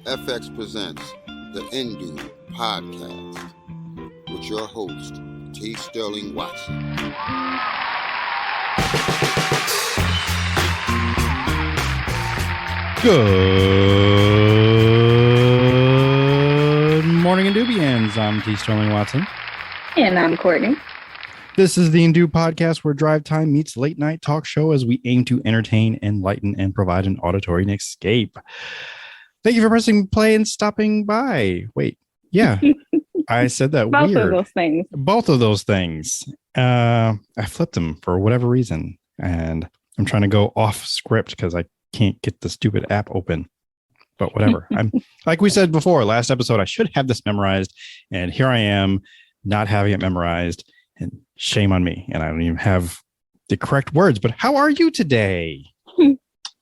FX presents the Hindu Podcast with your host, T. Sterling Watson. Good morning, Indubians. I'm T. Sterling Watson. And I'm Courtney. This is the Hindu Podcast, where drive time meets late night talk show as we aim to entertain, enlighten, and provide an auditory escape. Thank you for pressing play and stopping by. Wait, yeah, I said that Both weird. of those things. Both of those things. I flipped them for whatever reason, and I'm trying to go off script because I can't get the stupid app open. But whatever. I'm like we said before, last episode, I should have this memorized, and here I am not having it memorized, and shame on me. And I don't even have the correct words. But how are you today?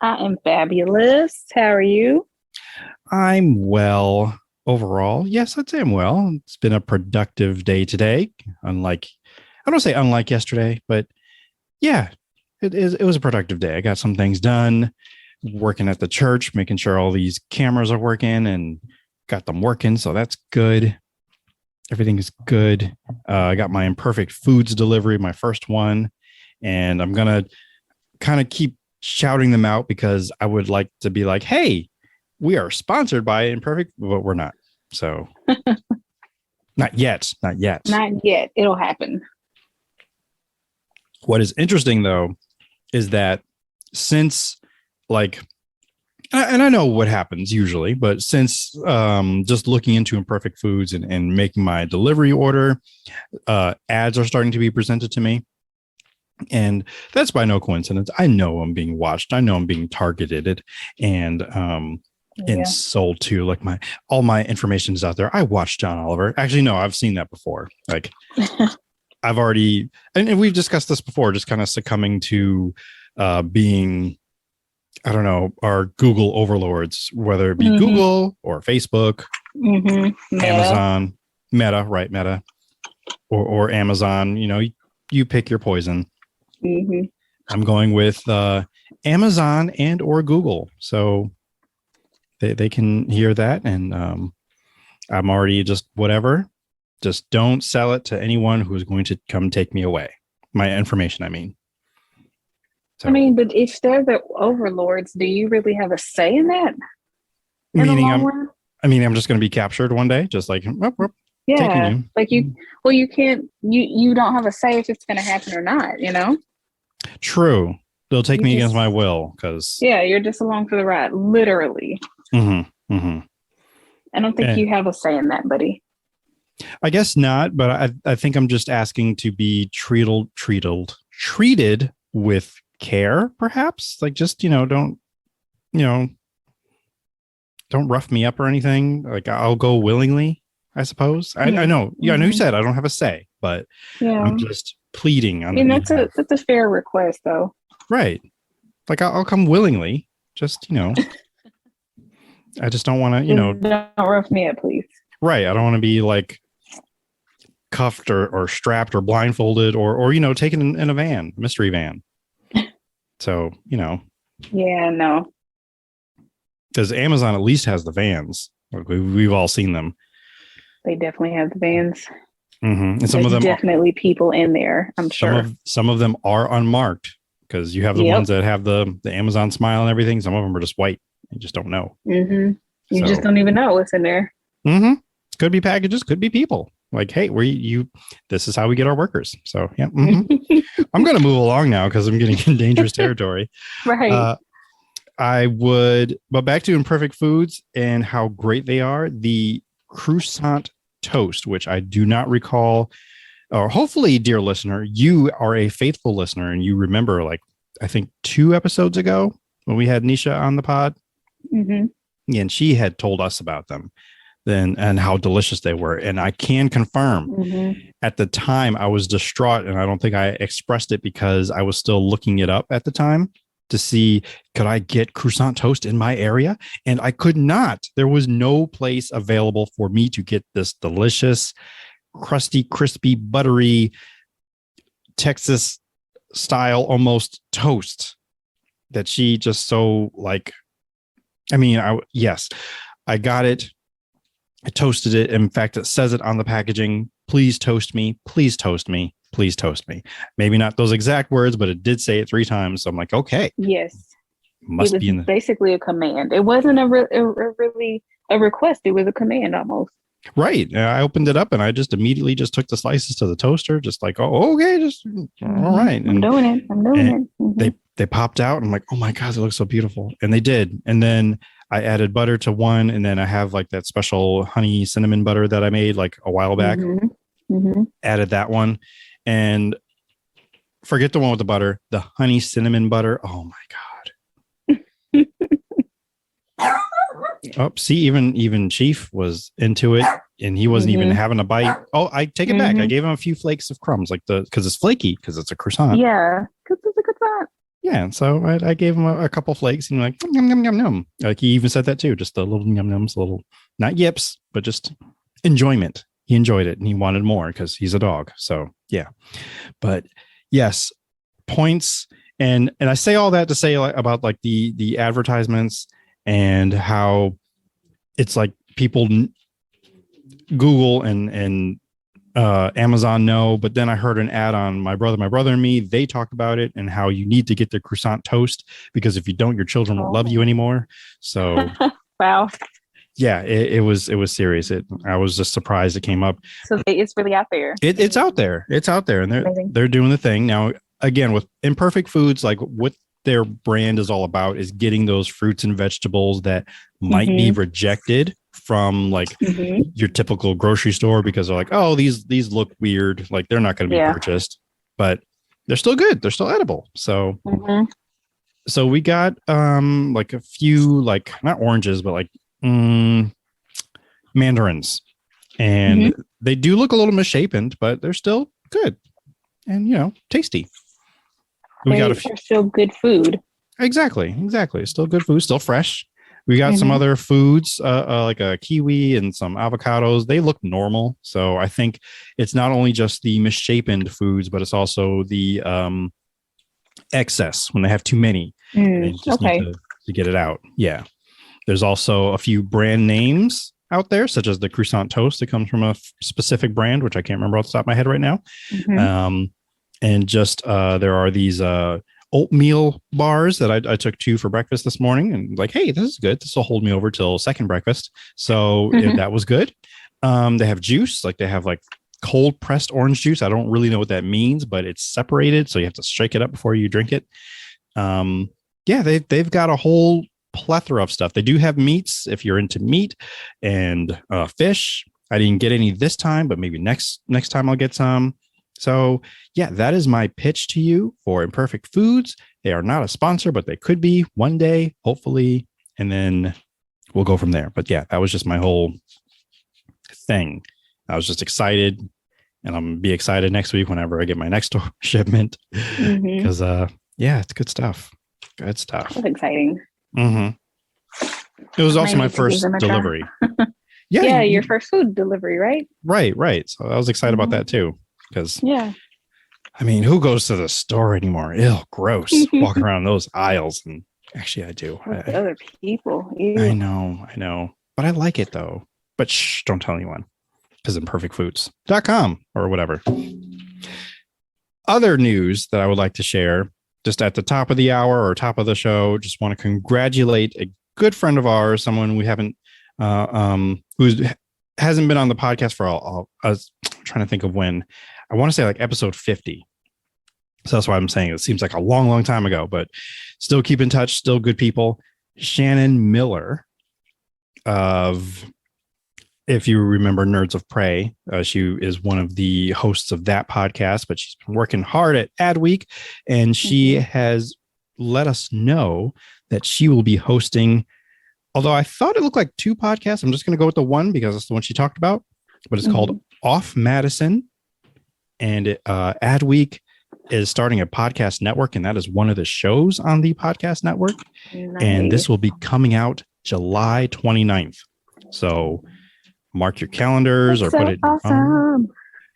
I am fabulous. How are you? I'm well overall. Yes, I'd say I'm well. It's been a productive day today. Unlike, I don't say unlike yesterday, but yeah, it was a productive day. I got some things done, working at the church, making sure all these cameras are working and got them working. So that's good. Everything is good. I got my Imperfect Foods delivery, my first one, and I'm going to kind of keep shouting them out because I would like to be like, hey, we are sponsored by Imperfect, but we're not. So not yet. Not yet. It'll happen. What is interesting, though, is that since and I know what happens usually, but since just looking into Imperfect Foods and making my delivery order, ads are starting to be presented to me. And that's by no coincidence. I know I'm being watched. I know I'm being targeted and sold to. Like all my information is out there. I watched John Oliver. Actually, no, I've seen that before. Like I've already, and we've discussed this before, just kind of succumbing to being, I don't know, our Google overlords, whether it be Google or Facebook, Amazon, Meta, or Amazon. You know, you pick your poison. I'm going with Amazon and or Google, so they can hear that, and I'm already just whatever. Just don't sell it to anyone who is going to come take me away. My information, I mean. So, but if they're the overlords, do you really have a say in that? I'm just going to be captured one day, just like yeah, you. Like you can't. You don't have a say if it's going to happen or not. You know. True. They'll take me against my will because. Yeah, you're just along for the ride, literally. I don't think you have a say in that, buddy. I guess not, but I think I'm just asking to be treated with care, perhaps. Like, just don't rough me up or anything. Like, I'll go willingly, I suppose. I know. Yeah, I know you said I don't have a say, but I'm just pleading on. That's a fair request, though. Right. Like, I'll come willingly. Just I just don't want to. Don't rough me up, please. Right. I don't want to be like cuffed or strapped or blindfolded or taken in a van, mystery van. So, Yeah, no. Because Amazon at least has the vans. Like we've all seen them. They definitely have the vans. And some of them definitely people in there, I'm sure. Some of them are unmarked because you have the ones that have the Amazon smile and everything. Some of them are just white. You just don't know. You just don't even know what's in there. Could be packages, could be people. Like, hey, this is how we get our workers. So, yeah. I'm going to move along now because I'm getting in dangerous territory. Right. But back to Imperfect Foods and how great they are. The croissant toast, which I do not recall, or hopefully, dear listener, you are a faithful listener and you remember, like, I think 2 episodes ago when we had Nisha on the pod. And she had told us about them and how delicious they were. And I can confirm at the time I was distraught, and I don't think I expressed it because I was still looking it up at the time to see, could I get croissant toast in my area? And I could not. There was no place available for me to get this delicious, crusty, crispy, buttery, Texas style almost toast that she just so like, yes, I got it. I toasted it. In fact, it says it on the packaging. Please toast me. Please toast me. Please toast me. Maybe not those exact words, but it did say it 3 times. So I'm like, okay. Yes. Must it was be in the basically a command. It wasn't really a request. It was a command almost. Right. I opened it up and I just immediately just took the slices to the toaster, just like, oh, okay, just all right. I'm doing it. Mm-hmm. They popped out. And I'm like, oh my God, it looks so beautiful. And they did. And then I added butter to one. And then I have like that special honey cinnamon butter that I made like a while back. Added that one. And forget the one with the butter, the honey cinnamon butter. Oh my God. Oh, see, even Chief was into it, and he wasn't even having a bite. Oh, I take it back. I gave him a few flakes of crumbs, like because it's flaky, because it's a croissant. Yeah, because it's a croissant. Yeah, and so I gave him a couple flakes, and like yum yum yum yum. Like he even said that too, just a little yum yums, a little not yips, but just enjoyment. He enjoyed it, and he wanted more because he's a dog. So yeah, but yes, points, and I say all that to say like, about like the advertisements. And how it's like people Google and Amazon know, but then I heard an ad on my brother and me. They talked about it and how you need to get the croissant toast because if you don't, your children won't love you anymore. So, wow. Yeah, it was serious. I was just surprised it came up. So it's really out there. It's out there. It's out there, and they're doing the thing now. Again, with Imperfect Foods, like what their brand is all about is getting those fruits and vegetables that might be rejected from like your typical grocery store because they're like, oh, these look weird, like they're not going to be purchased, but they're still good, they're still edible. So so we got like a few, like not oranges but like mandarins, and they do look a little misshapen, but they're still good and tasty. We got still good food. Exactly. Still good food, still fresh. We got some other foods, like a kiwi and some avocados. They look normal. So I think it's not only just the misshapen foods, but it's also the excess when they have too many. They just need to get it out. Yeah. There's also a few brand names out there, such as the croissant toast that comes from a specific brand, which I can't remember off the top of my head right now. And just there are these oatmeal bars that I took 2 for breakfast this morning, and like, hey, this is good. This will hold me over till second breakfast. So that was good. They have juice, like they have like cold pressed orange juice. I don't really know what that means, but it's separated, so you have to shake it up before you drink it. Yeah, they've got a whole plethora of stuff. They do have meats if you're into meat, and fish. I didn't get any this time, but maybe next time I'll get some. So yeah, that is my pitch to you for Imperfect Foods. They are not a sponsor, but they could be one day, hopefully, and then we'll go from there. But yeah, that was just my whole thing. I was just excited, and I'm gonna be excited next week whenever I get my next shipment because yeah, it's good stuff. Good stuff. That's exciting. It was also my first delivery. Yeah, your first food delivery, right? Right. So I was excited about that too. Because I mean, who goes to the store anymore? Ew, gross. Walking around those aisles. And actually I do. Other people. Ew. I know. But I like it though. But shh, don't tell anyone. Because imperfectfoods.com or whatever. Other news that I would like to share, just at the top of the hour or top of the show, just want to congratulate a good friend of ours, someone we haven't who hasn't been on the podcast for all. I was trying to think of when. I want to say like episode 50. So that's why I'm saying it seems like a long time ago, but still keep in touch. Still good people. Shannon Miller of, if you remember Nerds of Prey, she is one of the hosts of that podcast, but she's been working hard at Adweek, and she has let us know that she will be hosting, although I thought it looked like 2 podcasts. I'm just going to go with the one because that's the one she talked about, but it's called Off Madison. And Adweek is starting a podcast network, and that is one of the shows on the podcast network. Nice. And this will be coming out July 29th. So mark your calendars. That's or put it. Awesome.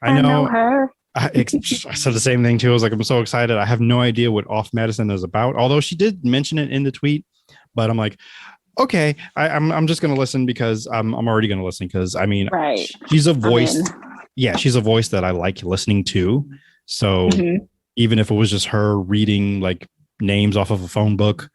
I know her. I said the same thing too. I was like, I'm so excited. I have no idea what Off Madison is about, although she did mention it in the tweet. But I'm like, okay, I'm just gonna listen because I'm already gonna listen because I mean, right. she's a voice. Yeah, she's a voice that I like listening to. So even if it was just her reading like names off of a phone book,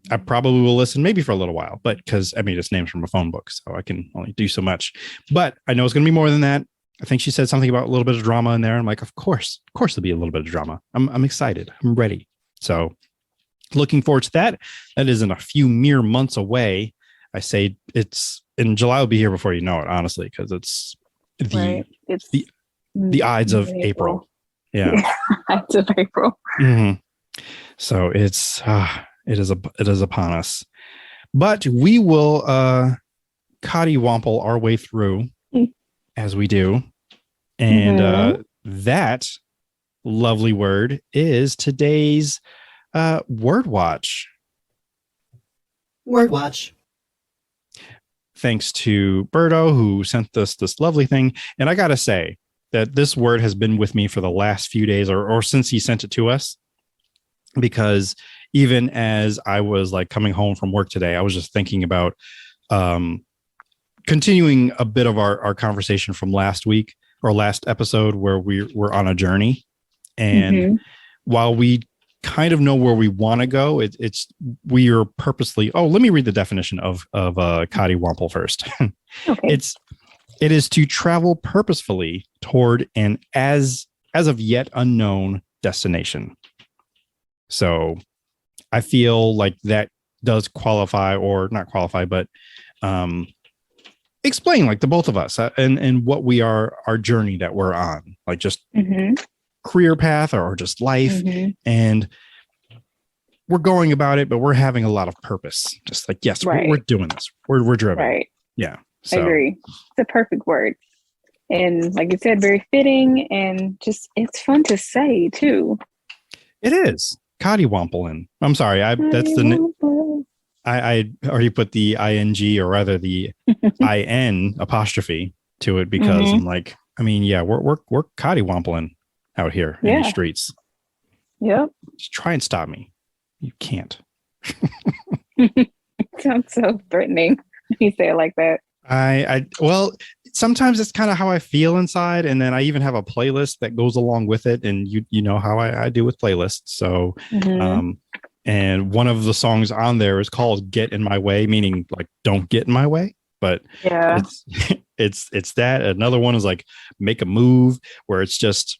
I probably will listen maybe for a little while, but because I mean, it's names from a phone book, so I can only do so much. But I know it's going to be more than that. I think she said something about a little bit of drama in there. I'm like, of course, there'll be a little bit of drama. I'm excited. I'm ready. So looking forward to that. That is in a few mere months away. I say it's in July. Will be here before you know it, honestly, because it's the Ides of April. Yeah, Ides of April. So it's it is upon us, but we will coddywomple our way through as we do, and that lovely word is today's word watch. Word watch. Thanks to Berto, who sent us this lovely thing, and I gotta say that this word has been with me for the last few days, or since he sent it to us, because even as I was like coming home from work today, I was just thinking about continuing a bit of our conversation from last week or last episode where we were on a journey. And while we kind of know where we want to go, we are purposely. Oh, let me read the definition of coddywomple first. Okay. It is to travel purposefully toward an as of yet unknown destination. So I feel like that does qualify, or not qualify, but explain like the both of us and what we are, our journey that we're on, like just career path or just life. And we're going about it, but we're having a lot of purpose. Just like, yes, we're doing this. We're driven. Right. Yeah. So. I agree. It's a perfect word. And like you said, very fitting, and just, it's fun to say too. It is. Coddywomplin. I'm sorry. I already put the ing, or rather the in apostrophe to it, because I'm like, I mean, yeah, we're coddywomplin out here in the streets. Yep. Just try and stop me. You can't. Sounds so threatening. You say it like that. Well, sometimes it's kind of how I feel inside, and then I even have a playlist that goes along with it, and you know how I do with playlists. So and one of the songs on there is called "Get in My Way," meaning like don't get in my way. But it's that. Another one is like "Make a Move," where it's just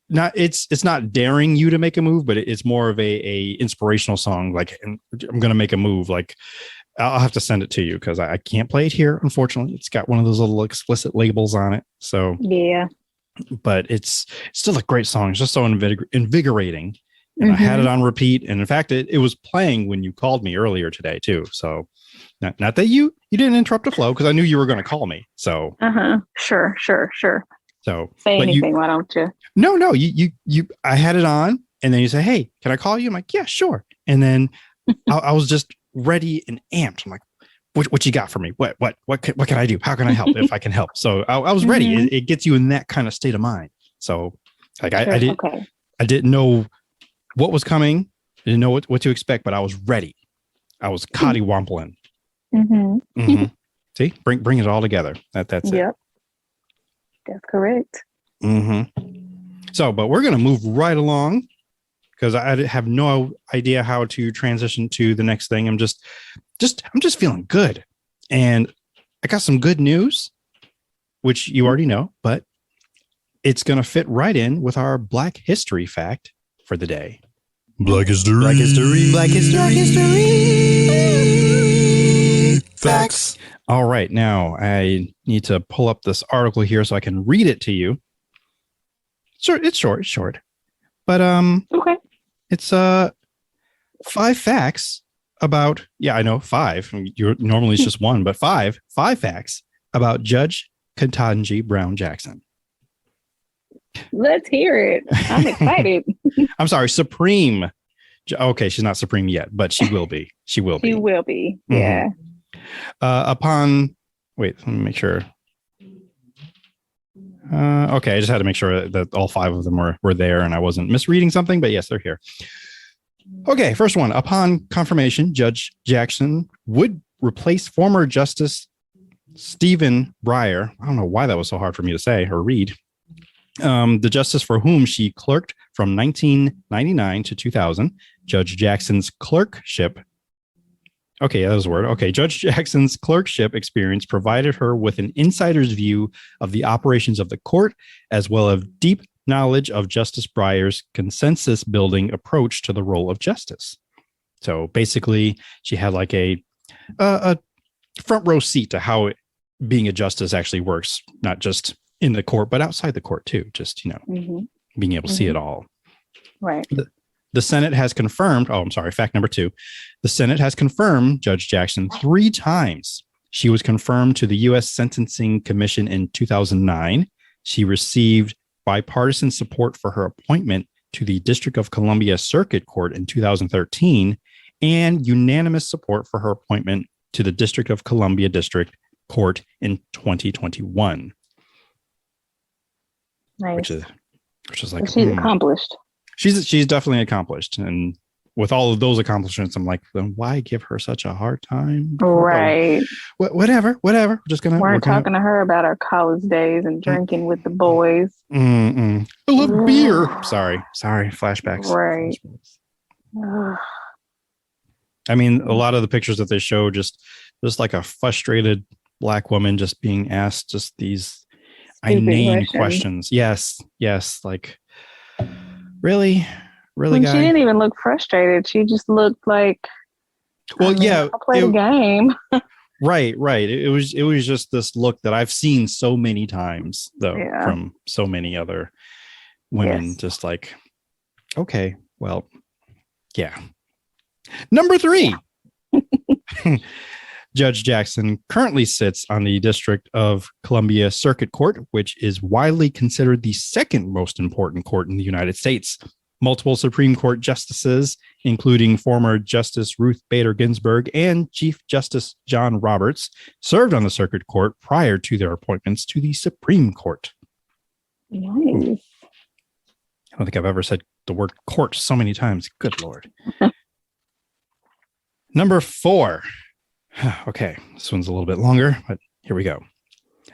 not it's not daring you to make a move, but it's more of a inspirational song. Like, I'm gonna make a move. Like, I'll have to send it to you because I can't play it here, unfortunately. It's got one of those little explicit labels on it. So yeah, but it's still a great song. It's just so invigorating. And I had it on repeat. And in fact, it was playing when you called me earlier today too. So not that you didn't interrupt the flow, because I knew you were going to call me. So sure. So say anything, why don't you? No, you I had it on, and then you say, "Hey, can I call you?" I'm like, "Yeah, sure." And then I was just ready and amped. I'm like, what you got for me? What can I do? How can I help if I can help? So I was ready. It gets you in that kind of state of mind. So like I didn't know what was coming. I didn't know what to expect, but I was ready. I was coddywomplin. See, bring it all together. That's it. Yep, that's correct. So, but we're gonna move right along, because I have no idea how to transition to the next thing. I'm just feeling good. And I got some good news, which you already know, but it's going to fit right in with our Black History fact for the day. Black History facts. All right. Now I need to pull up this article here so I can read it to you. Sure. It's short. But okay. It's 5 facts about, I know 5. Normally it's just 1, but 5 facts about Judge Ketanji Brown Jackson. Let's hear it. I'm excited. I'm sorry, Supreme. Okay, she's not Supreme yet, but she will be. She will be. Yeah. Wait, let me make sure. Okay, I just had to make sure that all 5 of them were there and I wasn't misreading something, but yes, they're here. Okay, first one. Upon confirmation, Judge Jackson would replace former Justice Stephen Breyer. I don't know why that was so hard for me to say or read. The justice for whom she clerked from 1999 to 2000. Judge Jackson's clerkship. Okay, that was a word. Okay, Judge Jackson's clerkship experience provided her with an insider's view of the operations of the court, as well as deep knowledge of Justice Breyer's consensus building approach to the role of justice. So basically, she had like a front row seat to how being a justice actually works, not just in the court, but outside the court too. Just, being able to see it all. Right. The Senate has confirmed. Oh, I'm sorry. Fact number 2. The Senate has confirmed Judge Jackson 3 times. She was confirmed to the U.S. Sentencing Commission in 2009. She received bipartisan support for her appointment to the District of Columbia Circuit Court in 2013 and unanimous support for her appointment to the District of Columbia District Court in 2021. Nice. Which is like, she's accomplished. She's definitely accomplished. And with all of those accomplishments, I'm like, then why give her such a hard time? Right. Whatever. We're just gonna. We're talking to her about our college days and drinking with the boys. I love beer. Sorry. Flashbacks. Right. I mean, a lot of the pictures that they show just like a frustrated Black woman just being asked just these inane questions. Yes. Like, really, guy? She didn't even look frustrated. She just looked like, I'll play the game. Right. It was just this look that I've seen so many times, though, from so many other women. Yes. Just like, okay, well, yeah. Number 3. Judge Jackson currently sits on the District of Columbia Circuit Court, which is widely considered the second most important court in the United States. Multiple Supreme Court justices, including former Justice Ruth Bader Ginsburg and Chief Justice John Roberts, served on the Circuit Court prior to their appointments to the Supreme Court. Nice. I don't think I've ever said the word court so many times. Good Lord. Number 4. Okay, this one's a little bit longer, but here we go.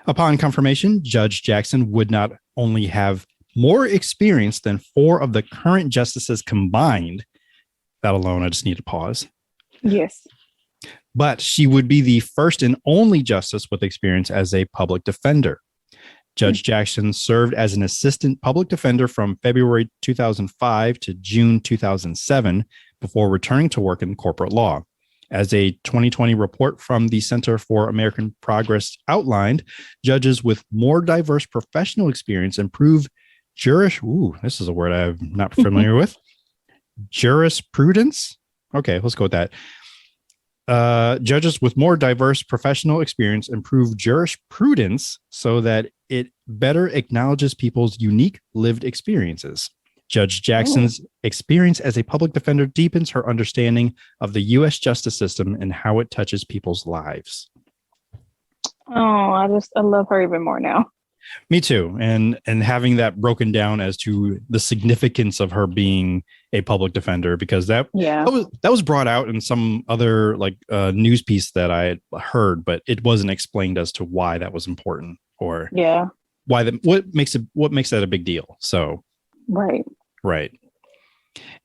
Upon confirmation, Judge Jackson would not only have more experience than 4 of the current justices combined. That alone, I just need to pause. Yes. But she would be the first and only justice with experience as a public defender. Judge Jackson served as an assistant public defender from February 2005 to June 2007 before returning to work in corporate law. As a 2020 report from the Center for American Progress outlined, judges with more diverse professional experience improve this is a word I'm not familiar with. Jurisprudence? Okay, let's go with that. Judges with more diverse professional experience improve jurisprudence so that it better acknowledges people's unique lived experiences. Judge Jackson's experience as a public defender deepens her understanding of the U.S. justice system and how it touches people's lives. Oh, I love her even more now. Me too. And having that broken down as to the significance of her being a public defender, because that was brought out in some other news piece that I had heard, but it wasn't explained as to why that was important or why what makes that a big deal. So Right.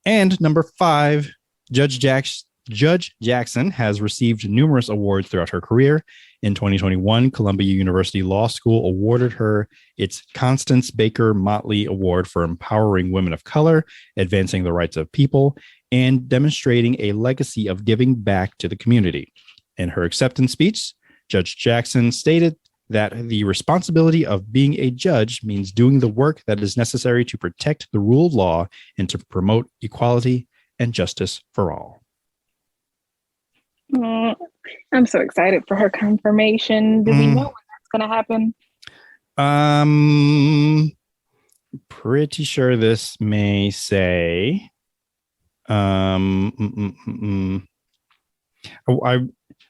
And number 5, Judge Jackson has received numerous awards throughout her career. In 2021, Columbia University Law School awarded her its Constance Baker Motley Award for empowering women of color, advancing the rights of people, and demonstrating a legacy of giving back to the community. In her acceptance speech, Judge Jackson stated that the responsibility of being a judge means doing the work that is necessary to protect the rule of law and to promote equality and justice for all. I'm so excited for her confirmation. Do we know when that's going to happen? Pretty sure this may say.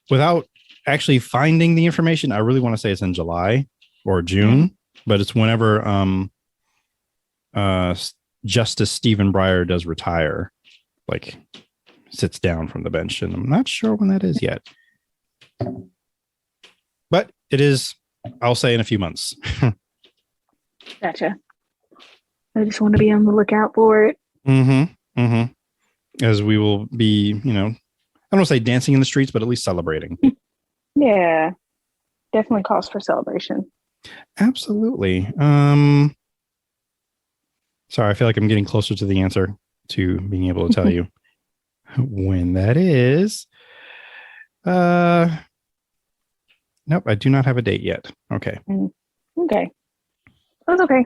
Without actually finding the information, I really want to say it's in July or June, but it's whenever Justice Stephen Breyer does retire. like sits down from the bench, and I'm not sure when that is yet. But it is, I'll say, in a few months. Gotcha. I just want to be on the lookout for it. Mm-hmm. Mm-hmm. As we will be, I don't want to say dancing in the streets, but at least celebrating. Yeah. Definitely calls for celebration. Absolutely. Sorry, I feel like I'm getting closer to the answer to being able to tell you when that is. Nope, I do not have a date yet. Okay. Okay. That's okay.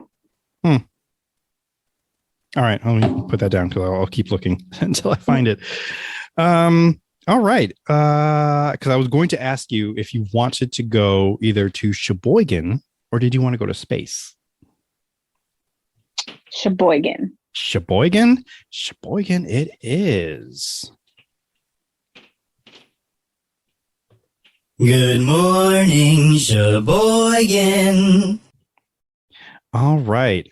All right, let me put that down because I'll keep looking until I find it. All right. Because I was going to ask you if you wanted to go either to Sheboygan or did you want to go to space? Sheboygan. Sheboygan? Sheboygan it is. Good morning, Sheboygan. All right.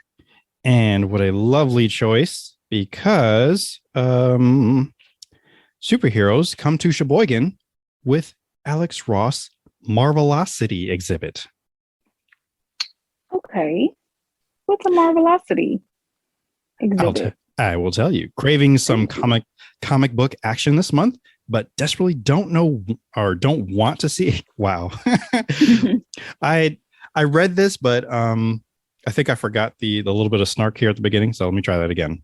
And what a lovely choice, because superheroes come to Sheboygan with Alex Ross Marvelocity exhibit. Okay. What's a Marvelocity exhibit? I will tell you. Craving some comic book action this month, but desperately don't know or don't want to see. Wow. I read this, but I think I forgot the little bit of snark here at the beginning. So let me try that again.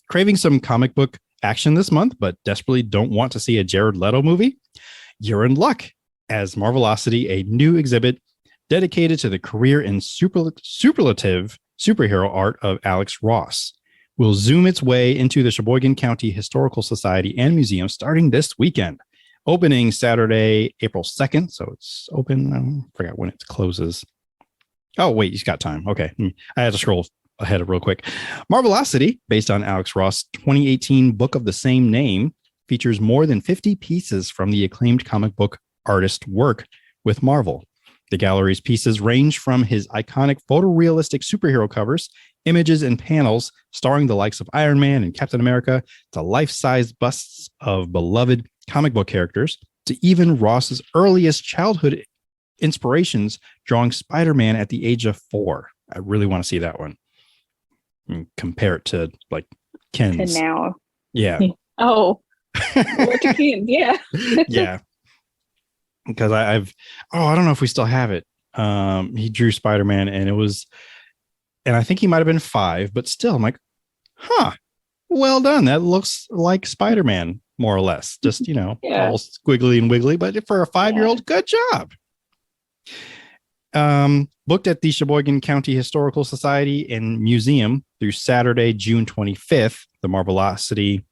Craving some comic book action this month, but desperately don't want to see a Jared Leto movie? You're in luck, as Marvelocity, a new exhibit dedicated to the career and superlative superhero art of Alex Ross, will zoom its way into the Sheboygan County Historical Society and Museum starting this weekend. Opening Saturday, April 2nd. So it's open. I forgot when it closes. Oh, wait, you've got time. Okay. I had to scroll ahead real quick. Marvelocity, based on Alex Ross' 2018 book of the same name, features more than 50 pieces from the acclaimed comic book artist work with Marvel. The gallery's pieces range from his iconic photorealistic superhero covers, images, and panels starring the likes of Iron Man and Captain America, to life-size busts of beloved comic book characters, to even Ross's earliest childhood inspirations, drawing Spider-Man at the age of 4. I really want to see that one. And compare it to like Ken's. To now. Yeah. Oh. What to Ken? Yeah. Yeah. Because I don't know if we still have it. He drew Spider-Man and I think he might have been 5, but still I'm like, well done. That looks like Spider-Man, more or less. Just, all squiggly and wiggly, but for a 5-year-old, good job. Booked at the Sheboygan County Historical Society and Museum through Saturday, June 25th, the Marvelocity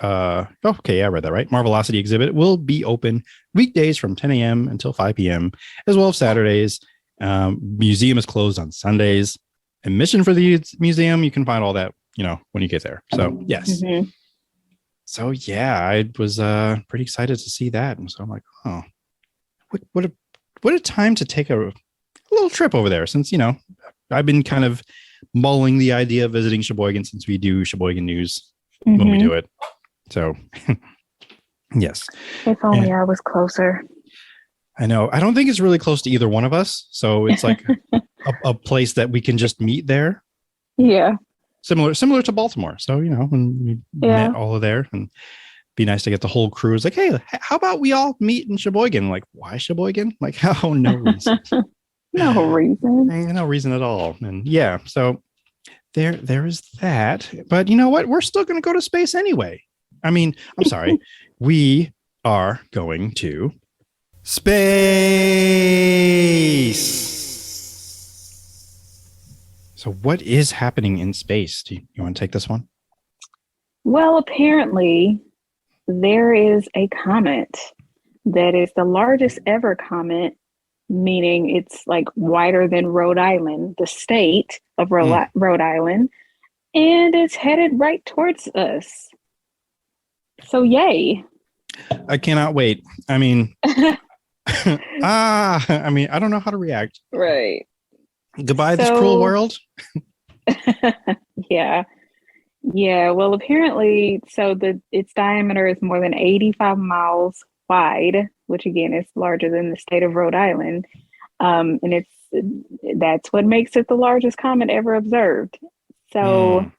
okay, I read that right. Marvelocity exhibit will be open weekdays from 10 a.m. until 5 p.m. as well as Saturdays. Museum is closed on Sundays. Admission for the museum, you can find all that, when you get there. So yes. Mm-hmm. So yeah, I was pretty excited to see that. And so I'm like, oh, what a time to take a little trip over there, since, I've been kind of mulling the idea of visiting Sheboygan since we do Sheboygan News when we do it. So, yes. If only I was closer. I know. I don't think it's really close to either one of us. So it's like a place that we can just meet there. Yeah. Similar to Baltimore. So, when we met all of there, and be nice to get the whole crew. It's like, hey, how about we all meet in Sheboygan? Like, why Sheboygan? Like, how? No reason. No reason. No reason at all. And yeah, so there is that. But you know what? We're still going to go to space anyway. I mean, I'm sorry. We are going to space. So what is happening in space? Do you want to take this one? Well, apparently there is a comet that is the largest ever comet, meaning it's like wider than Rhode Island, the state of Rhode Island, and it's headed right towards us. So yay. I cannot wait. I mean, I don't know how to react. Right. Goodbye, this cruel world. Yeah. Yeah, well, apparently, so its diameter is more than 85 miles wide, which again is larger than the state of Rhode Island. And that's what makes it the largest comet ever observed. So Mm.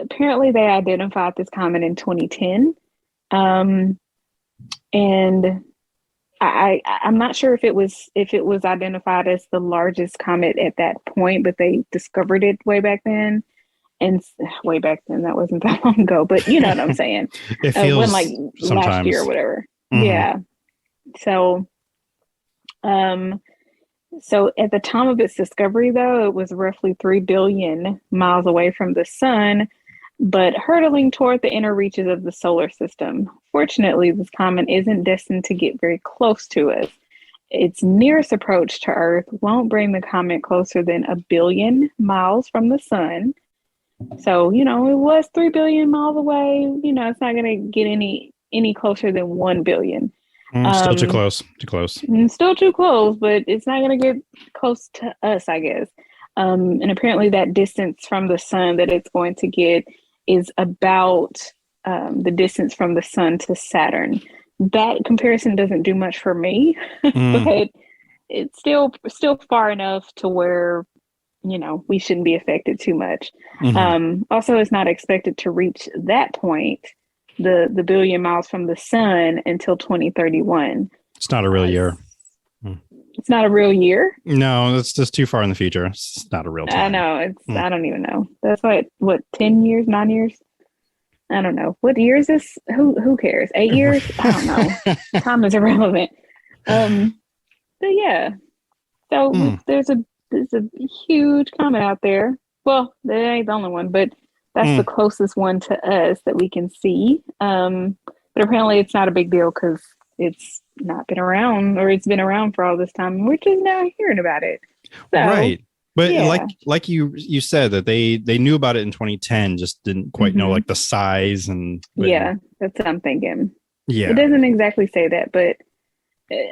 apparently they identified this comet in 2010. Um, and I'm not sure if it was identified as the largest comet at that point, but they discovered it way back then. And way back then, that wasn't that long ago, but you know what I'm saying. It When feels like last year sometimes. or whatever. Mhm. Yeah. So, um, so at the time of its discovery, though, it was roughly 3 billion miles away from the sun, but hurtling toward the inner reaches of the solar system. Fortunately, this comet isn't destined to get very close to us. Its nearest approach to Earth won't bring the comet closer than 1 billion miles from the sun. So, it was 3 billion miles away. It's not going to get any closer than 1 billion. Still too Um, close. Too close. Still too close, but it's not going to get close to us, I guess. And apparently, that distance from the sun that it's going to get is about the distance from the sun to Saturn. That comparison doesn't do much for me, Mm. but it's still far enough to where we shouldn't be affected too much. Mhm. Also, it's not expected to reach that point, the billion miles from the sun, until 2031. It's not a real year. Mm. It's not a real year. No, that's just too far in the future. It's not a real I time. know Mm. I don't even know. That's what 10 years, 9 years. I don't know. What year is this? Who cares? 8 years? I don't know. Time is irrelevant. But yeah. So Mm. there's a huge comet out there. Well, that ain't the only one, but that's the closest one to us that we can see. But apparently it's not a big deal because it's not been around, or it's been around for all this time, and we're just now hearing about it. So, Right. But yeah. like you said that they knew about it in 2010, just didn't quite know Mhm. like the size and Yeah, that's what I'm thinking. It yeah. doesn't exactly say that, but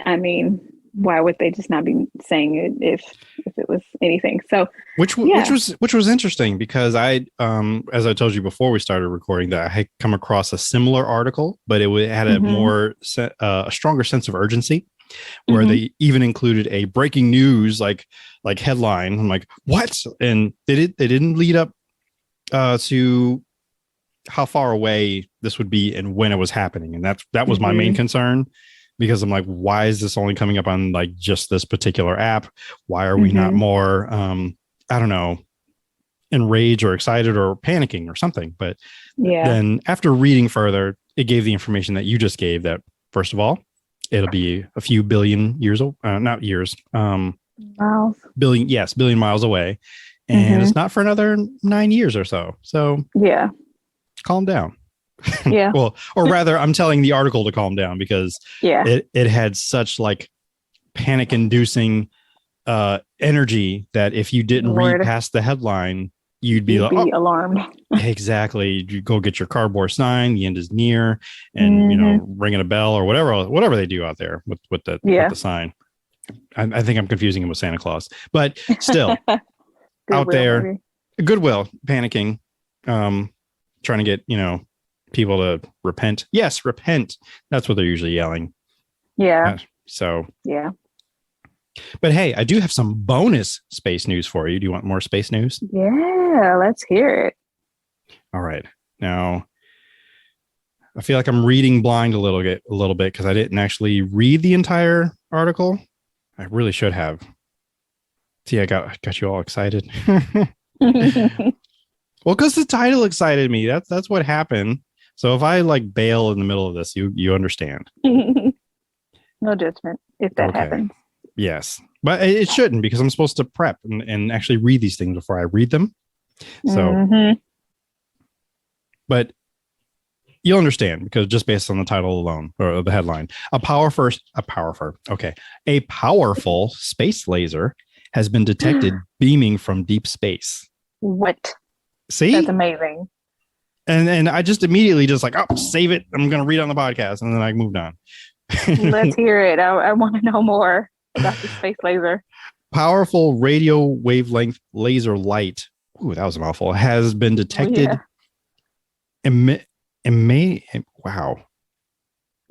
I mean, why would they just not be saying it if it was anything? So, Which yeah. was interesting because I as I told you before we started recording that I had come across a similar article, but it had a Mhm. a stronger sense of urgency, where Mhm. they even included a breaking news like headline. I'm like, what? And they didn't lead up to how far away this would be and when it was happening, and that was my main Mhm. concern, because I'm like, why is this only coming up on like just this particular app? Why are we not Mhm. more I don't know, enraged or excited or panicking or something? But Yeah. then after reading further, it gave the information that you just gave, that first of all, it'll be a few billion years old, not years, Miles. billion miles away, and Mhm. it's not for another 9 years or so. So Yeah. calm down. Yeah. Well, or rather, I'm telling the article to calm down because Yeah. it had such like panic inducing energy that if you didn't read Lord, past the headline, you'd be you'd like, oh, be alarmed. exactly. You go get your cardboard sign. The end is near, and Mhm. ringing a bell or whatever they do out there with Yeah. the sign. I think I'm confusing him with Santa Claus, but still out Goodwill, there, maybe. Goodwill, panicking, trying to get people to repent. Yes, repent. That's what they're usually yelling. Yeah. So Yeah. but hey, I do have some bonus space news for you. Do you want more space news? Yeah. Let's hear it. All right. Now, I feel like I'm reading blind a little bit because I didn't actually read the entire article. I really should have. See, I got you all excited. Well, because the title excited me. That's what happened. So if I like bail in the middle of this, you understand. No judgment if that Okay. happens. Yes. But it shouldn't, because I'm supposed to prep and actually read these things before I read them. So, Mhm. but you'll understand because just based on the title alone or the headline, a powerful space laser has been detected beaming from deep space. What? See? That's amazing. And I just immediately just like, oh, save it. I'm going to read it on the podcast. And then I moved on. Let's hear it. I want to know more about the space laser. Powerful radio wavelength laser light. Ooh, that was a mouthful. Has been detected Wow.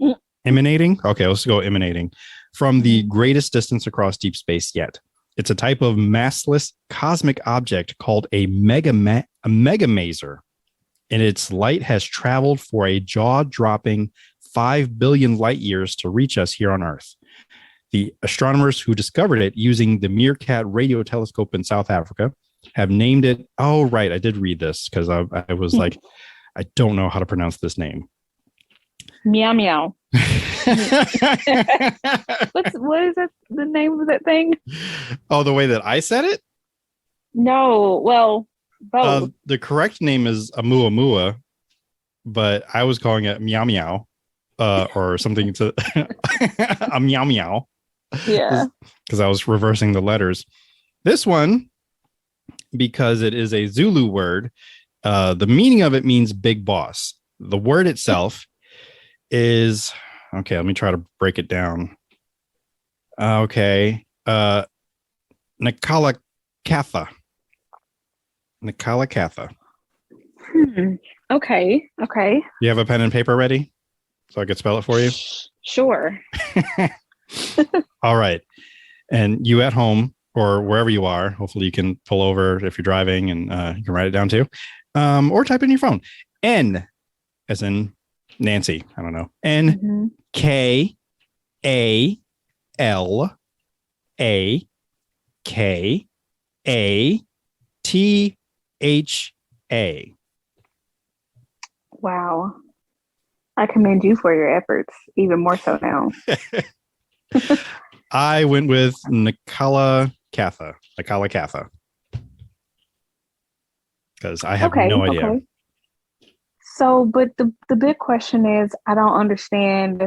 Mm. Emanating? Okay, let's go emanating from the greatest distance across deep space yet. It's a type of massless cosmic object called a megamaser, and its light has traveled for a jaw-dropping 5 billion light years to reach us here on Earth. The astronomers who discovered it using the Meerkat radio telescope in South Africa have named it. Oh, right. I did read this because I was like, I don't know how to pronounce this name. Meow meow. What is that? The name of that thing? Oh, the way that I said it? No, well, both. The correct name is Amuamua, but I was calling it meow meow, or something to a meow meow. Yeah, because I was reversing the letters. This one, because it is a Zulu word, the meaning of it means big boss. The word itself is okay. Let me try to break it down. Okay, Nakala Katha. Okay. You have a pen and paper ready, so I could spell it for you. Sure. All right. And you at home or wherever you are, hopefully you can pull over if you're driving and you can write it down too. Or type in your phone. N as in Nancy. I don't know. N K A L A K A T H A. Wow. I commend you for your efforts, even more so now. I went with Nakala Katha. Because I have no idea. Okay. So, but the big question is, I don't understand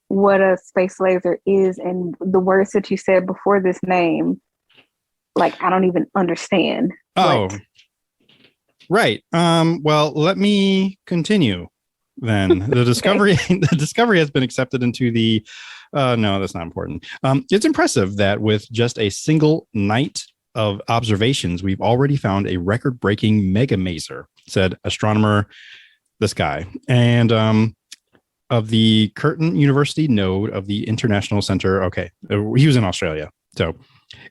what a space laser is, and the words that you said before this name, like I don't even understand. Oh, right. Well, let me continue. Then the discovery has been accepted into the. No, that's not important. It's impressive that with just a single night of observations, we've already found a record-breaking megamaser, said astronomer, this guy, and of the Curtin University node of the International Center. Okay, he was in Australia, so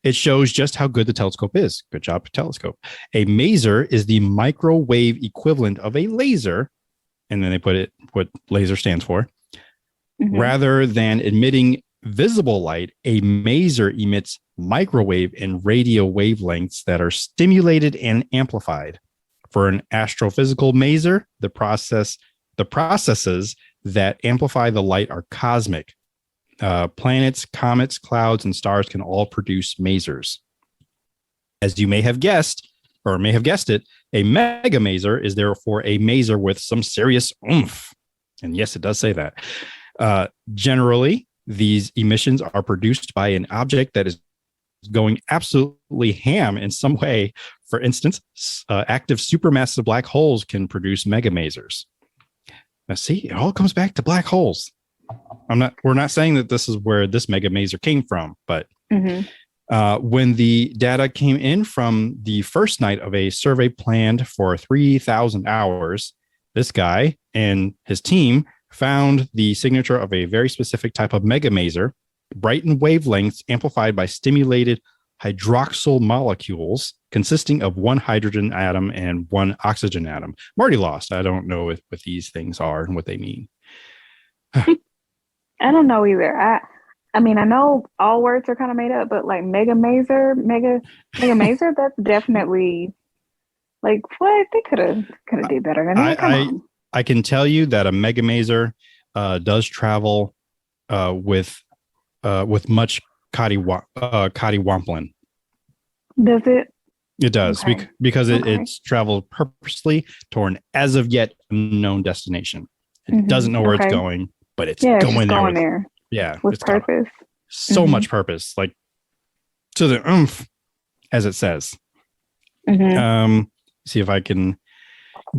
it shows just how good the telescope is. Good job, telescope. A maser is the microwave equivalent of a laser, and then they put what laser stands for. Rather than emitting visible light, a maser emits microwave and radio wavelengths that are stimulated and amplified. For an astrophysical maser, the processes that amplify the light are cosmic. Planets, comets, clouds, and stars can all produce masers. As you may have guessed it, a megamaser is therefore a maser with some serious oomph. And yes, it does say that. Generally, these emissions are produced by an object that is going absolutely ham in some way. For instance, active supermassive black holes can produce megamasers. Now, see, it all comes back to black holes. We're not saying that this is where this megamaser came from, but when the data came in from the first night of a survey planned for 3,000 hours, this guy and his team found the signature of a very specific type of megamaser, brightened wavelengths amplified by stimulated hydroxyl molecules consisting of one hydrogen atom and one oxygen atom. I'm already lost. I don't know what these things are and what they mean. I don't know either. I mean, I know all words are kind of made up, but like megamaser, that's definitely like what they could have did better than that. Come on. I can tell you that a megamaser does travel with much coddiwomplin. Does it? It does, Okay. because it's traveled purposely toward an as of yet unknown destination. It doesn't know where it's going, but it's going there. With purpose. So much purpose, like to the oomph, as it says. See if I can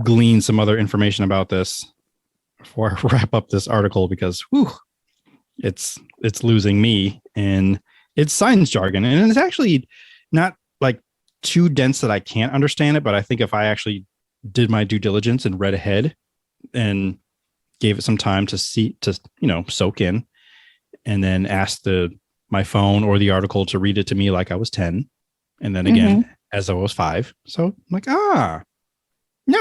glean some other information about this before I wrap up this article, because it's losing me and it's science jargon, and it's actually not like too dense that I can't understand it. But I think if I actually did my due diligence and read ahead, and gave it some time to soak in, and then asked my phone or the article to read it to me like I was 10. And then again, as I was 5. So I'm like, now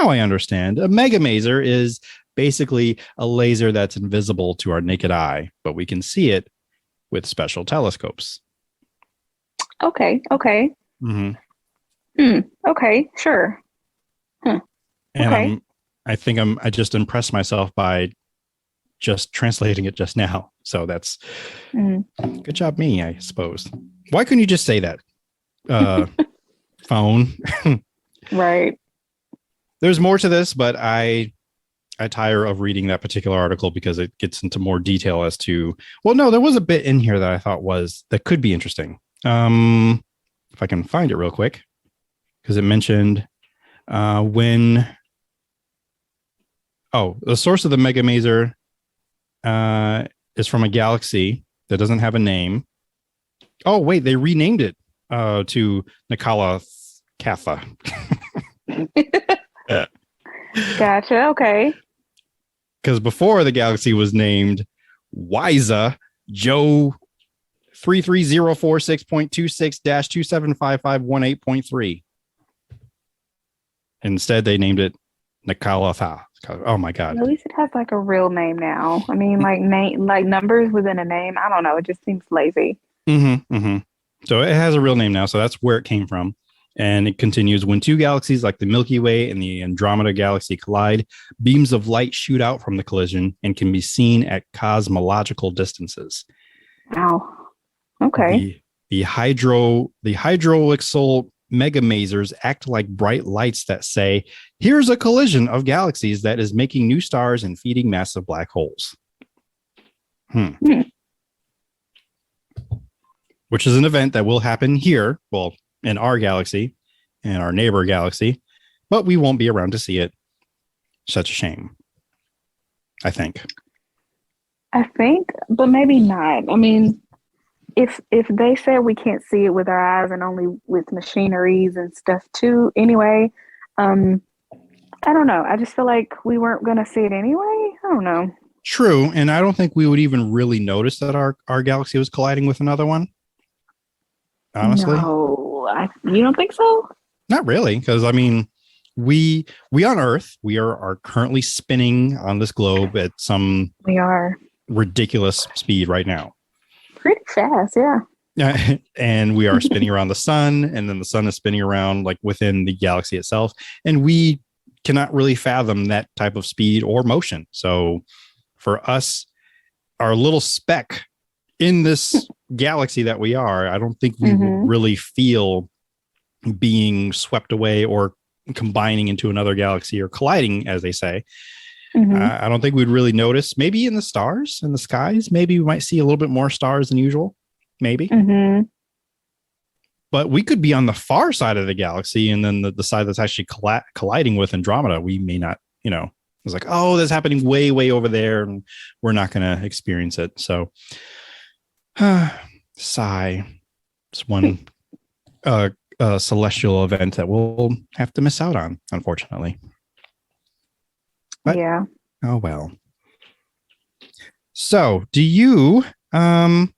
I understand. A megamaser is basically a laser that's invisible to our naked eye, but we can see it with special telescopes. Okay. Okay. Sure. And Okay. I just impressed myself by just translating it just now. So that's good job, me, I suppose. Why couldn't you just say that? Phone. Right. There's more to this, but I tire of reading that particular article because it gets into more detail as to, well, no, there was a bit in here that I thought that could be interesting. If I can find it real quick, because it mentioned the source of the megamaser is from a galaxy that doesn't have a name. Oh, wait, they renamed it to Nikola Kappa. Gotcha. Okay. Because before the galaxy was named WISA Joe 33046.26-275518.3. Instead, they named it Nikola. Oh my God. At least it has like a real name now. I mean, like numbers within a name. I don't know. It just seems lazy. So it has a real name now. So that's where it came from. And it continues, when two galaxies like the Milky Way and the Andromeda Galaxy collide, beams of light shoot out from the collision and can be seen at cosmological distances. Wow. Okay. The hydraulic megamasers act like bright lights that say, here's a collision of galaxies that is making new stars and feeding massive black holes. Which is an event that will happen here. Well, in our galaxy and our neighbor galaxy, but we won't be around to see it. Such a shame, I think, but maybe not. I mean, if they say we can't see it with our eyes and only with machineries and stuff too, anyway, I don't know. I just feel like we weren't going to see it anyway. I don't know. True. And I don't think we would even really notice that our galaxy was colliding with another one. Honestly. No. You don't think so? Not really, because I mean, we on Earth, we are currently spinning on this globe at some ridiculous speed right now. Pretty fast, yeah. And we are spinning around the sun, and then the sun is spinning around like within the galaxy itself, and we cannot really fathom that type of speed or motion. So for us, our little speck in this galaxy that we are, I don't think we would really feel being swept away or combining into another galaxy or colliding, as they say. I don't think we'd really notice. Maybe in the stars, in the skies, maybe we might see a little bit more stars than usual. Maybe. But we could be on the far side of the galaxy, and then the side that's actually colliding with Andromeda, we may not, it's like, oh, that's happening way, way over there, and we're not going to experience it. So sigh. It's one celestial event that we'll have to miss out on, unfortunately. But, yeah. Oh, well. So do you have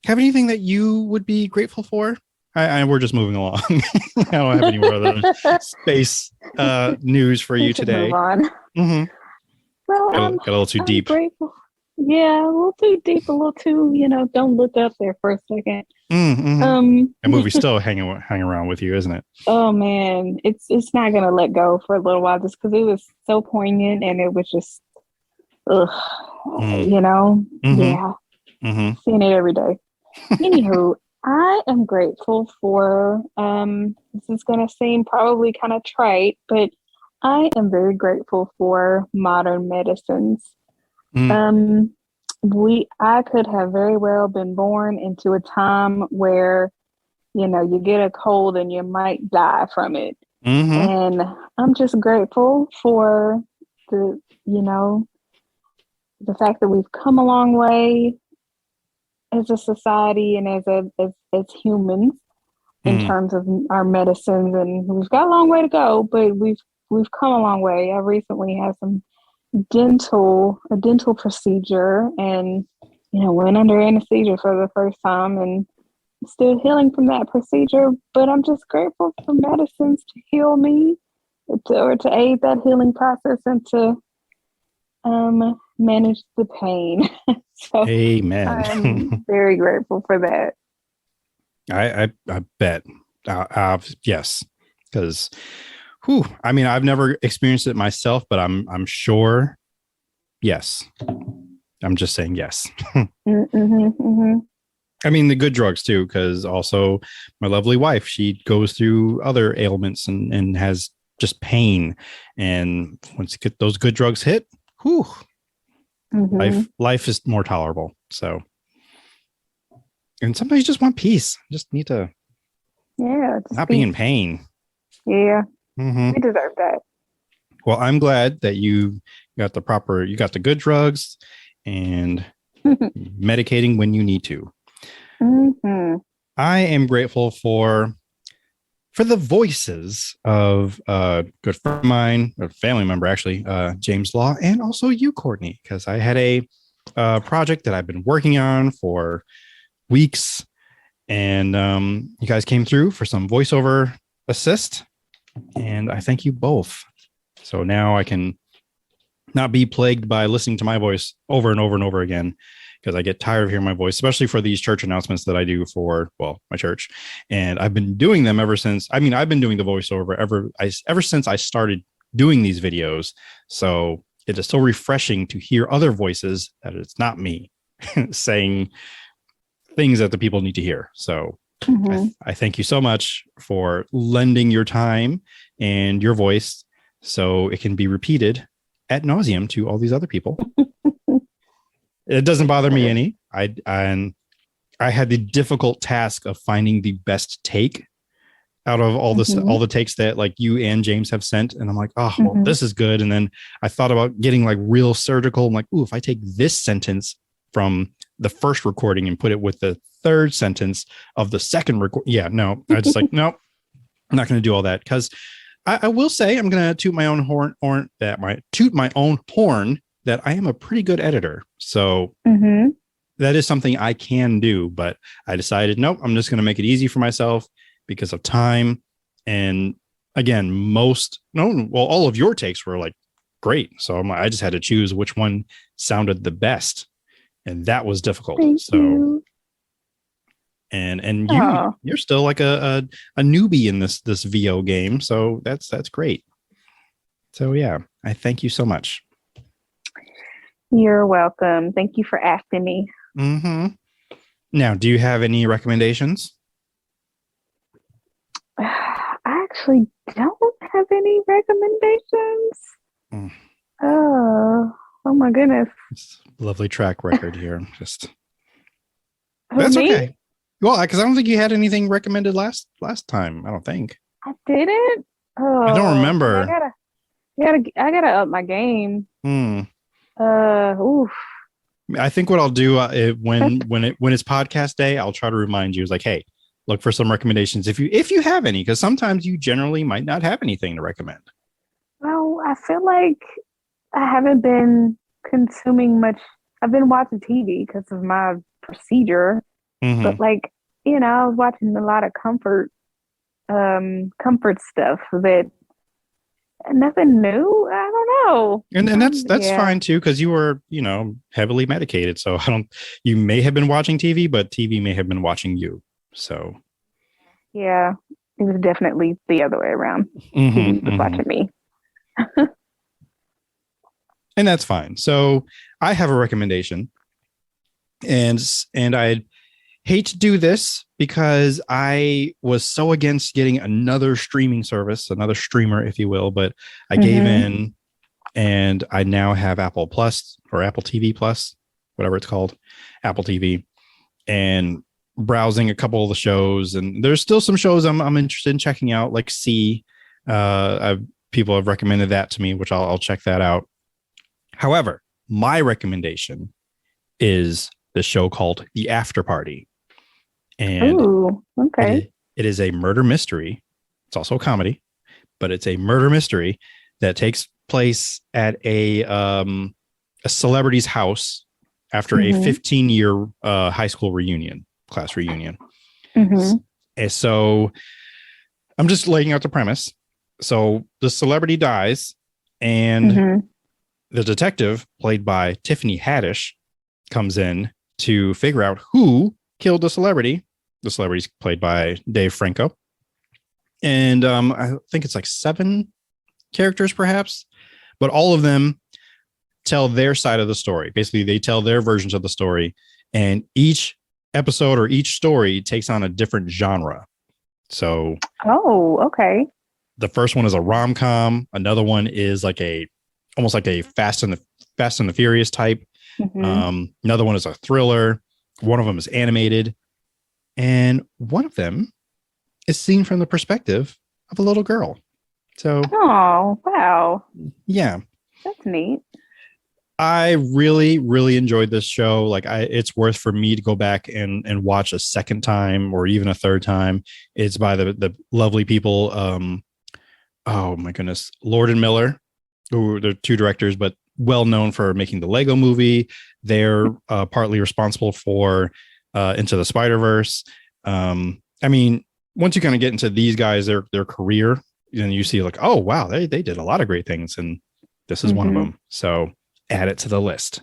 anything that you would be grateful for? We're just moving along. I don't have any more other space news for you today. Move on. Well, got a little too deep. Grateful. Yeah, a little too deep, a little too, don't look up there for a second. That movie's still hanging around with you, isn't it? Oh man, it's not gonna let go for a little while just because it was so poignant and it was just, yeah, seeing it every day. Anywho, I am grateful for. This is gonna seem probably kind of trite, but I am very grateful for modern medicines. I could have very well been born into a time where, you get a cold and you might die from it. And I'm just grateful for the fact that we've come a long way as a society and as humans in terms of our medicines, and we've got a long way to go, but we've come a long way. I recently had some a dental procedure, and went under anesthesia for the first time, and still healing from that procedure. But I'm just grateful for medicines to heal me, or to aid that healing process, and to manage the pain. So Amen. I'm very grateful for that. I bet. Yes, because I mean, I've never experienced it myself, but I'm sure. Yes, I'm just saying yes. I mean, the good drugs too, because also my lovely wife, she goes through other ailments and has just pain, and once you get those good drugs hit, life is more tolerable. So, and sometimes you just want peace. You just need to not be in pain. Yeah, we deserve that. Well, I'm glad that you got the good drugs and medicating when you need to. I am grateful for the voices of a good friend of mine, a family member, actually, James Law, and also you, Courtney, because I had a project that I've been working on for weeks, and you guys came through for some voiceover assist, and I thank you both. So now I can not be plagued by listening to my voice over and over and over again, because I get tired of hearing my voice, especially for these church announcements that I do for, my church. And I've been doing them ever since. I mean, I've been doing the voiceover ever since I started doing these videos. So it is so refreshing to hear other voices that it's not me saying things that the people need to hear. So I thank you so much for lending your time and your voice so it can be repeated ad nauseum to all these other people. It doesn't bother me any. I had the difficult task of finding the best take out of all the takes that like you and James have sent. And I'm like, well, this is good. And then I thought about getting like real surgical. I'm like, if I take this sentence from the first recording and put it with the third sentence of the second record. Yeah, no, I just like, nope, I'm not going to do all that. Because I will say I'm going to toot my own horn that I am a pretty good editor. So that is something I can do, but I decided, nope, I'm just going to make it easy for myself because of time. And again, all of your takes were like great. So I just had to choose which one sounded the best. And that was difficult. Thank you. And you're still like a newbie in this VO game. So that's great. So yeah, I thank you so much. You're welcome. Thank you for asking me. Now, do you have any recommendations? I actually don't have any recommendations. Oh my goodness. Lovely track record here. That's okay. Well, because I don't think you had anything recommended last time. I don't think I didn't. I don't remember. I gotta up my game. I think what I'll do when it's podcast day, I'll try to remind you. It's like, hey, look for some recommendations if you have any, because sometimes you generally might not have anything to recommend. Well, I feel like I haven't been consuming much. I've been watching TV because of my procedure, but like, I was watching a lot of comfort stuff that nothing new. I don't know. And that's fine too, because you were, heavily medicated. So you may have been watching TV, but TV may have been watching you. So yeah, it was definitely the other way around. TV was watching me. And that's fine. So I have a recommendation, and I hate to do this because I was so against getting another streaming service, another streamer, if you will, but I gave in, and I now have Apple Plus or Apple TV Plus, whatever it's called, Apple TV, and browsing a couple of the shows. And there's still some shows I'm interested in checking out, like C. People have recommended that to me, which I'll check that out. However, my recommendation is the show called The After Party. And it is a murder mystery. It's also a comedy, but it's a murder mystery that takes place at a celebrity's house after a 15-year high school class reunion. And so I'm just laying out the premise. So the celebrity dies, and the detective, played by Tiffany Haddish, comes in to figure out who killed the celebrity. The celebrity's played by Dave Franco. And I think it's like 7 characters, perhaps, but all of them tell their side of the story. Basically, they tell their versions of the story, and each episode or each story takes on a different genre. So, okay. The first one is a rom-com. Another one is like almost like a Fast and the Furious type. Another one is a thriller. One of them is animated, and one of them is seen from the perspective of a little girl. So, oh wow, yeah, that's neat. I really, really enjoyed this show. Like, it's worth for me to go back and watch a second time or even a third time. It's by the lovely people. Oh my goodness, Lord and Miller, who they're 2 directors, but well known for making the Lego Movie. They're partly responsible for Into the Spider-Verse. I mean, once you kind of get into these guys, their career, then you see like, oh wow, they did a lot of great things, and this is one of them. So add it to the list.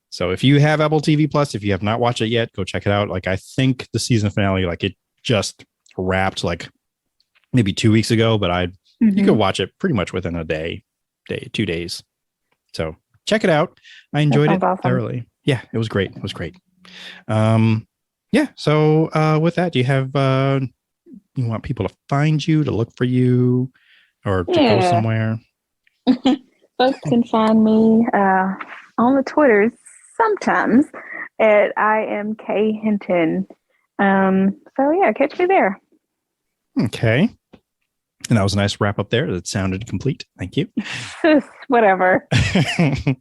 So if you have Apple TV Plus, if you have not watched it yet, go check it out. Like, I think the season finale, like, it just wrapped like maybe 2 weeks ago, but you could watch it pretty much within a day, 2 days. So check it out. I enjoyed it thoroughly. Yeah, it was great. Yeah. So with that, do you have you want people to find you, to look for you, or to go somewhere? Folks can find me on the Twitters sometimes at IMK So yeah, catch me there. Okay. And that was a nice wrap up there. That sounded complete. Thank you. Whatever. You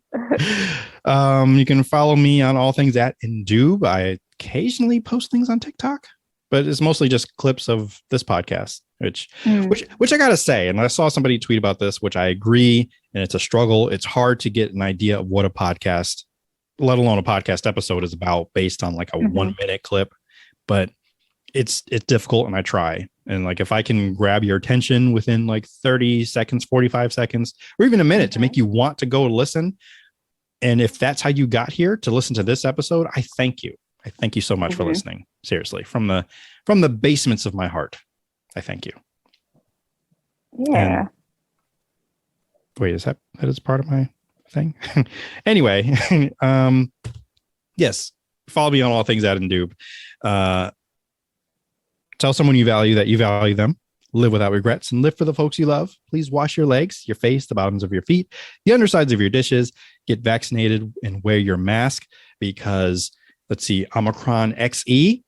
can follow me on all things at Indoob. I occasionally post things on TikTok, but it's mostly just clips of this podcast, which I gotta say, and I saw somebody tweet about this, which I agree, and it's a struggle. It's hard to get an idea of what a podcast, let alone a podcast episode, is about based on like a 1 minute clip, but it's difficult, and I try. And like, if I can grab your attention within like 30 seconds, 45 seconds, or even a minute to make you want to go listen. And if that's how you got here to listen to this episode, I thank you. I thank you so much for listening. Seriously, from the basements of my heart, I thank you. Yeah. And, wait, is that is part of my thing? Anyway, yes, follow me on all things at Indoob. Tell someone you value that you value them. Live without regrets and live for the folks you love. Please wash your legs, your face, the bottoms of your feet, the undersides of your dishes. Get vaccinated and wear your mask, because let's see, Omicron XE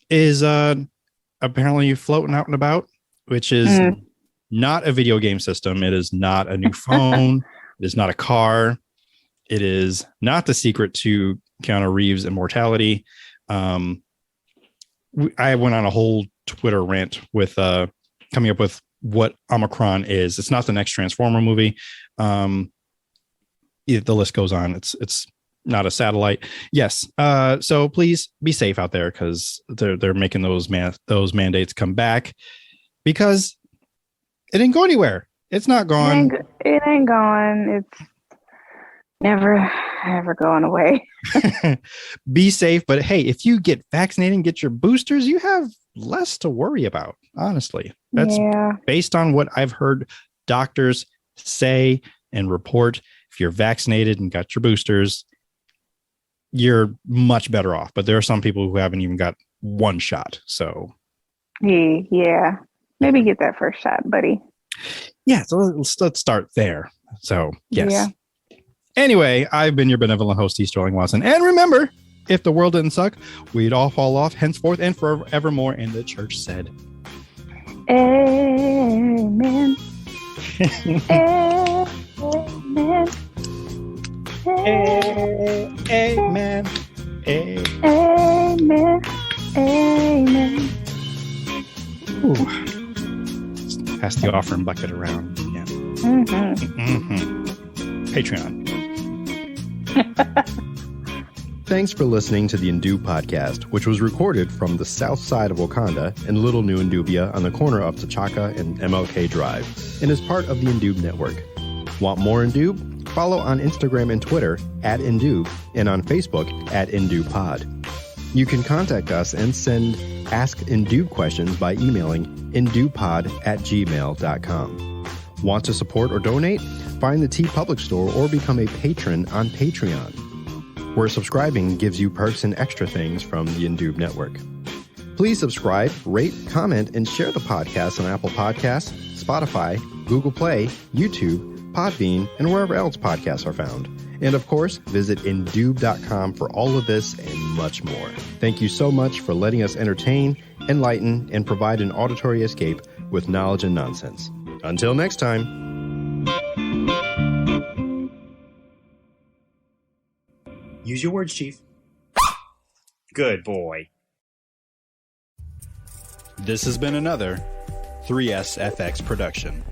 is apparently floating out and about, which is not a video game system. It is not a new phone. It is not a car. It is not the secret to Keanu Reeves' immortality. I went on a whole Twitter rant with coming up with what Omicron is. It's not the next Transformer movie. The list goes on. It's not a satellite. Yes. So please be safe out there, because they're making those mandates come back, because it didn't go anywhere. It's not gone. It ain't gone. It's never ever going away. Be safe. But hey, if you get vaccinated and get your boosters, you have less to worry about. Honestly, that's based on what I've heard doctors say and report. If you're vaccinated and got your boosters, you're much better off. But there are some people who haven't even got one shot. So yeah, maybe get that first shot, buddy. Yeah, so let's start there. So yes. Yeah. Anyway, I've been your benevolent host, E. Sterling Watson. And remember, if the world didn't suck, we'd all fall off henceforth and forevermore. And the church said, Amen. Amen. Amen. Amen. Amen. Ooh. Pass the offering bucket around. Yeah. Patreon. Thanks for listening to the Indu podcast, which was recorded from the south side of Wakanda in Little New Indubia on the corner of T'Chaka and MLK Drive, and is part of the Indube Network. Want more Indube? Follow on Instagram and Twitter at Indube and on Facebook at InduPod. You can contact us and send Ask Indube questions by emailing indupod@gmail.com. Want to support or donate? Find the TeePublic Store or become a patron on Patreon, where subscribing gives you perks and extra things from the Indube Network. Please subscribe, rate, comment, and share the podcast on Apple Podcasts, Spotify, Google Play, YouTube, Podbean, and wherever else podcasts are found. And of course, visit Indube.com for all of this and much more. Thank you so much for letting us entertain, enlighten, and provide an auditory escape with knowledge and nonsense. Until next time. Use your words, Chief. Good boy. This has been another 3SFX production.